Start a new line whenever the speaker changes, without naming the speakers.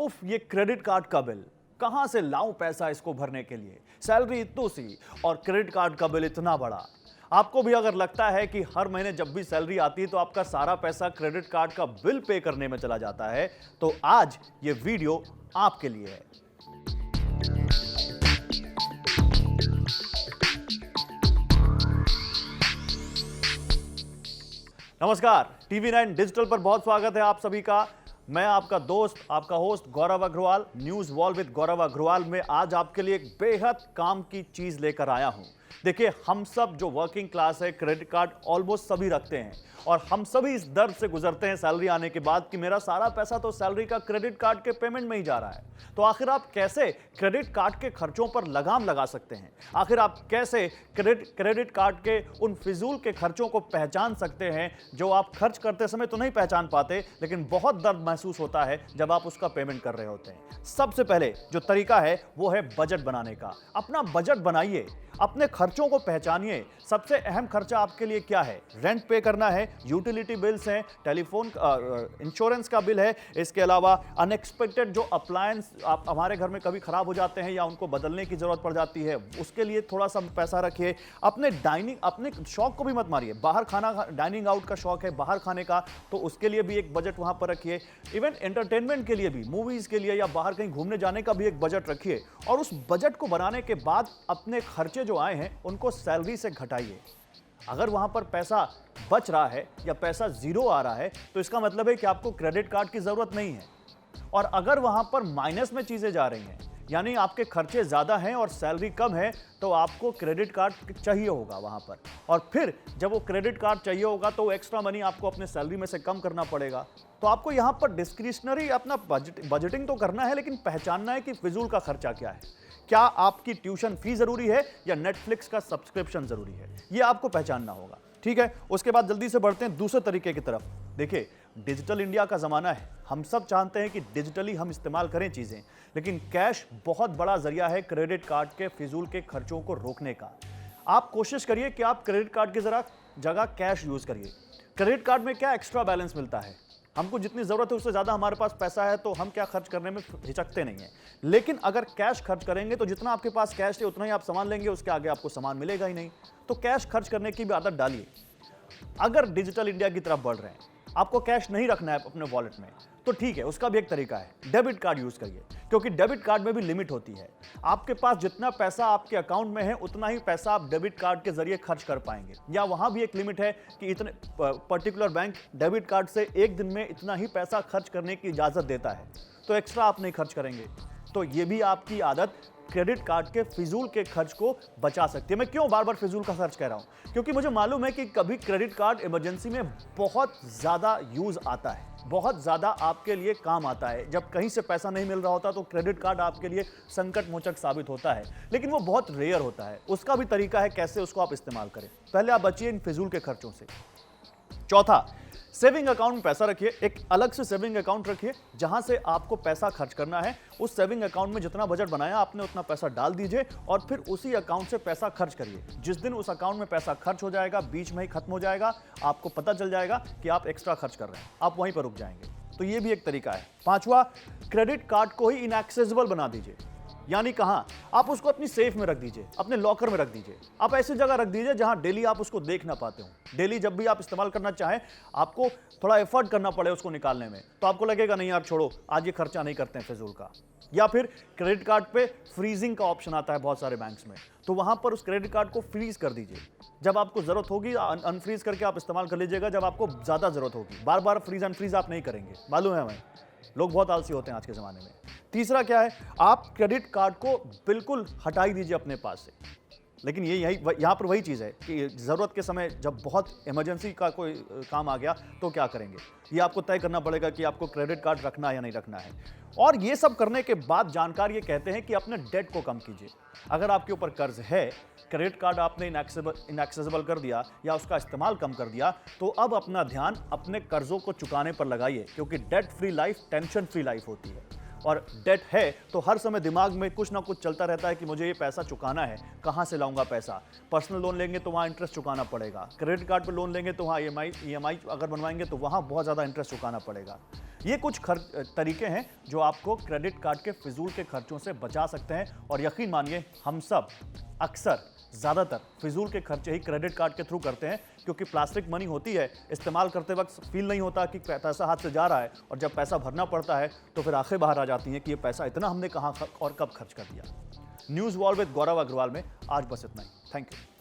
उफ, ये credit card का बिल कहां से लाऊं पैसा इसको भरने के लिए। सैलरी इतनी सी और क्रेडिट कार्ड का बिल इतना बड़ा। आपको भी अगर लगता है कि हर महीने जब भी सैलरी आती है तो आपका सारा पैसा क्रेडिट कार्ड का बिल पे करने में चला जाता है, तो आज ये वीडियो आपके लिए है। नमस्कार, TV9 डिजिटल पर बहुत स्वागत है आप सभी का। मैं आपका दोस्त, आपका host Gaurav Agrawal, news wall with Gaurav Agrawal में आज आपके लिए एक बेहद काम की चीज लेकर आया हूं। देखिए, हम सब जो वर्किंग क्लास है, क्रेडिट कार्ड ऑलमोस्ट सभी रखते हैं और हम सभी इस दर्द से गुजरते हैं सैलरी आने के बाद कि मेरा सारा पैसा तो सैलरी का क्रेडिट कार्ड के पेमेंट में ही जा रहा है। तो आखिर आप कैसे क्रेडिट कार्ड के खर्चों पर लगाम लगा सकते हैं? आखिर आप कैसे क्रेडिट कार्ड के उन फिजूल के खर्चों को पहचान सकते हैं जो आप खर्च करते समय तो नहीं पहचान पाते, लेकिन बहुत दर्द महसूस होता है जब आप उसका पेमेंट कर रहे होते हैं। सबसे पहले जो तरीका है वो है बजट बनाने का। अपना बजट बनाइए, अपने खर्चों को पहचानिए। सबसे अहम खर्चा आपके लिए क्या है? रेंट पे करना है, यूटिलिटी बिल्स हैं, टेलीफोन इंश्योरेंस का बिल है, इसके अलावा अनएक्सपेक्टेड जो अप्लायंस आप हमारे घर में कभी खराब हो जाते हैं या उनको बदलने की जरूरत पड़ जाती है, उसके लिए थोड़ा सा पैसा रखिए। अपने शौक को भी मत मारिए। बाहर खाना, डाइनिंग आउट का शौक है बाहर खाने का, तो उसके लिए भी एक बजट वहां पर रखिए। इवन एंटरटेनमेंट के लिए भी, मूवीज के लिए या बाहर कहीं घूमने जाने का भी एक बजट रखिए। और उस बजट को बनाने के बाद अपने खर्चे जो आए हैं उनको सैलरी से घटाइए। अगर वहां पर पैसा बच रहा है या पैसा जीरो आ रहा है तो इसका मतलब है कि आपको क्रेडिट कार्ड की जरूरत नहीं है। और अगर वहां पर माइनस में चीजें जा रही हैं, यानी आपके खर्चे ज्यादा हैं और सैलरी कम है, तो आपको क्रेडिट कार्ड चाहिए होगा वहां पर। और फिर जब वो क्रेडिट कार्ड चाहिए होगा तो एक्स्ट्रा मनी आपको अपने सैलरी में से कम करना पड़ेगा। तो आपको यहां पर डिस्क्रिशनरी अपना बजटिंग तो करना है, लेकिन पहचानना है कि फिजूल का खर्चा क्या है। क्या आपकी ट्यूशन फी जरूरी है या नेटफ्लिक्स का सब्सक्रिप्शन जरूरी है, यह आपको पहचानना होगा। ठीक है, उसके बाद जल्दी से बढ़ते हैं दूसरे तरीके की तरफ। देखिए, डिजिटल इंडिया का जमाना है। हम सब चाहते हैं कि डिजिटली हम इस्तेमाल करें चीजें, लेकिन कैश बहुत बड़ा जरिया है क्रेडिट कार्ड के फिजूल के खर्चों को रोकने का। आप कोशिश करिए कि आप क्रेडिट कार्ड की जगह कैश यूज करिए। क्रेडिट कार्ड में क्या एक्स्ट्रा बैलेंस मिलता है? हमको जितनी जरूरत है उससे ज्यादा हमारे पास पैसा है तो हम क्या खर्च करने में हिचकते नहीं है। लेकिन अगर कैश खर्च करेंगे तो जितना आपके पास कैश है उतना ही आप सामान लेंगे, उसके आगे आपको सामान मिलेगा ही नहीं। तो कैश खर्च करने की भी आदत डालिए। अगर डिजिटल इंडिया की तरफ बढ़ रहे हैं, आपको कैश नहीं रखना है अपने वॉलेट में, तो ठीक है, उसका भी एक तरीका है, डेबिट कार्ड यूज करिए। क्योंकि डेबिट कार्ड में भी लिमिट होती है। आपके पास जितना पैसा आपके अकाउंट में है उतना ही पैसा आप डेबिट कार्ड के जरिए खर्च कर पाएंगे, या वहां भी एक लिमिट है कि इतने पर्टिकुलर बैंक डेबिट कार्ड से एक दिन में इतना ही पैसा खर्च करने की इजाजत देता है, तो एक्स्ट्रा आप नहीं खर्च करेंगे। तो ये भी आपकी आदत क्रेडिट कार्ड के फिजूल के खर्च को बचा सकती है। मैं क्यों बार बार फिजूल का खर्च कह रहा हूं? क्योंकि मुझे मालूम है कि कभी क्रेडिट कार्ड इमरजेंसी में बहुत ज्यादा यूज आता है, बहुत ज्यादा आपके लिए काम आता है। जब कहीं से पैसा नहीं मिल रहा होता तो क्रेडिट कार्ड आपके लिए संकट मोचक साबित होता है, लेकिन वो बहुत रेयर होता है। उसका भी तरीका है कैसे उसको आप इस्तेमाल करें। पहले आप बचिए इन फिजूल के खर्चों से। चौथा, सेविंग अकाउंट में पैसा रखिए। एक अलग से सेविंग अकाउंट रखिए जहां से आपको पैसा खर्च करना है। उस सेविंग अकाउंट में जितना बजट बनाया आपने उतना पैसा डाल दीजिए और फिर उसी अकाउंट से पैसा खर्च करिए। जिस दिन उस अकाउंट में पैसा खर्च हो जाएगा, बीच में ही खत्म हो जाएगा, आपको पता चल जाएगा कि आप एक्स्ट्रा खर्च कर रहे हैं, आप वहीं पर रुक जाएंगे। तो ये भी एक तरीका है। पांचवा, क्रेडिट कार्ड को ही इनएक्सेसिबल बना दीजिए। यानी कहां? आप उसको अपनी सेफ में रख दीजिए, अपने लॉकर में रख दीजिए। आप ऐसी जगह रख दीजिए जहां डेली आप उसको देख ना पाते हो। डेली जब भी आप इस्तेमाल करना चाहें, आपको थोड़ा एफर्ट करना पड़े उसको निकालने में, तो आपको लगेगा नहीं यार छोड़ो, आज ये खर्चा नहीं करते हैं फिजूल का। या फिर क्रेडिट कार्ड पे फ्रीजिंग का ऑप्शन आता है बहुत सारे बैंक्स में, तो वहां पर उस क्रेडिट कार्ड को फ्रीज कर दीजिए। जब आपको जरूरत होगी अनफ्रीज करके आप इस्तेमाल कर लीजिएगा जब आपको ज्यादा जरूरत होगी। बार बार फ्रीज अनफ्रीज आप नहीं करेंगे, मालूम है हमें, लोग बहुत आलसी होते हैं आज के ज़माने में। तीसरा क्या है? आप क्रेडिट कार्ड को बिल्कुल हटा ही दीजिए अपने पास से। लेकिन यहाँ पर वही चीज़ है कि ज़रूरत के समय जब बहुत इमरजेंसी का कोई काम आ गया तो क्या करेंगे, ये आपको तय करना पड़ेगा कि आपको क्रेडिट कार्ड रखना है या नहीं रखना है। और ये सब करने के बाद जानकार ये कहते हैं कि अपने डेट को कम कीजिए। अगर आपके ऊपर कर्ज है, क्रेडिट कार्ड आपने इनएक्सेसिबल कर दिया या उसका इस्तेमाल कम कर दिया, तो अब अपना ध्यान अपने कर्जों को चुकाने पर लगाइए। क्योंकि debt free life tension free life होती है। और डेट है तो हर समय दिमाग में कुछ ना कुछ चलता रहता है कि मुझे ये पैसा चुकाना है, कहाँ से लाऊंगा पैसा। पर्सनल लोन लेंगे तो वहाँ इंटरेस्ट चुकाना पड़ेगा, क्रेडिट कार्ड पर लोन लेंगे तो वहाँ ईएमआई अगर बनवाएंगे तो वहाँ बहुत ज़्यादा इंटरेस्ट चुकाना पड़ेगा। ये कुछ तरीके हैं जो आपको क्रेडिट कार्ड के फिजूल के खर्चों से बचा सकते हैं। और यकीन मानिए हम सब अक्सर ज़्यादातर फिजूल के खर्चे ही क्रेडिट कार्ड के थ्रू करते हैं, क्योंकि प्लास्टिक मनी होती है, इस्तेमाल करते वक्त फील नहीं होता कि पैसा हाथ से जा रहा है, और जब पैसा भरना पड़ता है तो फिर आंखें बाहर आ जाती हैं कि ये पैसा इतना हमने कहाँ और कब खर्च कर दिया। News wall with Gaurav Agrawal में आज बस इतना ही। Thank you.